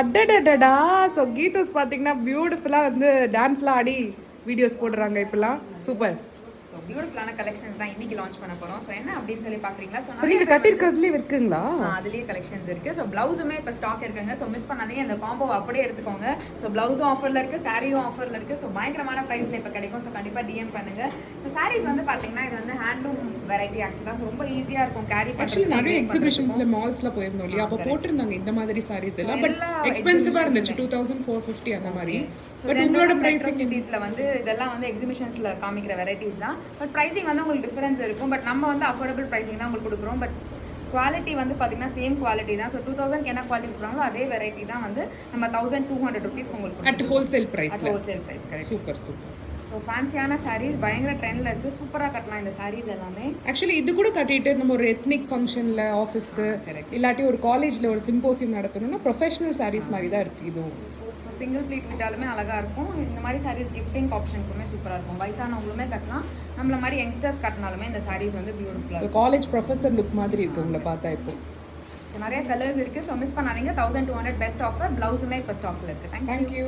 அடடடடா. ஸோ கீதூஸ் பார்த்தீங்கன்னா பியூட்டிஃபுல்லாக வந்து டான்ஸ்லாம் ஆடி வீடியோஸ் போடுறாங்க இப்போலாம். சூப்பர். ஸோ பியூட்டிஃபுல்லான கலெக்ஷன்ஸ் தான் இன்னைக்கு லான்ச் பண்ண போகிறோம். ஸோ என்ன அப்படின்னு சொல்லி பார்க்குறீங்களா? ஸோ நீங்கள் கட்டியிருக்கிறதுலேயே இருக்குங்களா? அதுலேயே கலெக்ஷன்ஸ் இருக்குது. ஸோ ப்ளவுஸுமே இப்போ ஸ்டாக் இருக்குங்க. ஸோ மிஸ் பண்ணாதீங்க, இந்த காம்போ அப்படியே எடுத்துக்கோங்க. ஸோ ப்ளவுஸும் ஆஃபரில் இருக்குது, சாரியும் ஆஃபரில் இருக்குது. ஸோ பயங்கரமான ப்ரைஸில் இப்போ கிடைக்கும். ஸோ கண்டிப்பாக டிஎம் பண்ணுங்கள். ஸோ சாரீஸ் வந்து பார்த்தீங்கன்னா இது வந்து ஹேண்ட்லூம் வெரைட்டி ஆக்சுவலாக. ஸோ ரொம்ப ஈஸியாக இருக்கும் கேரி ஆக்சுவலி நிறைய எக்ஸிபிஷன்ஸ்ல மால்ஸ்ல போயிருந்தோம் இல்லையா, அப்போ போட்டிருந்தாங்க இந்த மாதிரி சாரீஸ் எல்லாம். பட் எக்ஸ்பென்சிவா இருந்துச்சு, 2450 அந்த மாதிரி. பட் உங்களோட பிரைசிங் சிட்டிஸ்ல வந்து இதெல்லாம் வந்து எக்ஸிபிஷன்ஸ்ல காமிக்கிற வெரைட்டிஸ் தான். பட் பிரைசிங் வந்து உங்களுக்கு டிஃபரன்ஸ் இருக்கும். பட் நம்ம வந்து அஃபோர்டபுள் பிரைசிங் தான் உங்களுக்கு கொடுக்குறோம். பட் குவாலிட்டி வந்து பார்த்தீங்கன்னா சேம் குவாலிட்டி தான். ஸோ 2000 என்ன குவாலிட்டி கொடுக்குறாங்களோ அதே வெரைட்டி தான் வந்து நம்ம 1200 ருபீஸ் உங்களுக்கு at wholesale price. Wholesale price correct. Super super. So ஃபேன்சியான சாரீஸ் பயங்கர ட்ரெண்டில் இருக்குது. சூப்பராக கட்டலாம் இந்த சாரீஸ் எல்லாமே. ஆக்சுவலி இது கூட கட்டிட்டு நம்ம ஒரு எத்னிக் ஃபங்க்ஷனில் ஆஃபீஸ்க்கு இல்லாட்டி ஒரு காலேஜில் ஒரு சிம்போசியம் நடத்தணும்னா ப்ரொஃபஷனல் சாரீஸ் மாதிரி தான் இருக்குது இதுவும். ஸோ சிங்கிள் ப்ளீட் விட்டாலுமே அழகாக இருக்கும். இந்த மாதிரி சாரீஸ் கிஃப்டிங் ஆப்ஷனுக்குமே சூப்பராக இருக்கும். வயசானவங்களுமே கட்டலாம், நம்மள மாதிரி யங்ஸ்டர்ஸ் கட்டினாலுமே இந்த சாரீஸ் வந்து பியூட்டிஃபுல்லாக இருக்கும். காலேஜ் ப்ரொஃபஸர் லுக் மாதிரி இருக்குது உங்களை பார்த்தா இப்போ. ஸோ நிறைய கலர்ஸ் இருக்குது. ஸோ மிஸ் பண்ணாதீங்க. 1200 பெஸ்ட் ஆஃபர். ப்ளவுஸுமே இப்போ ஸ்டாக்கில் இருக்குது. தேங்க்யூ.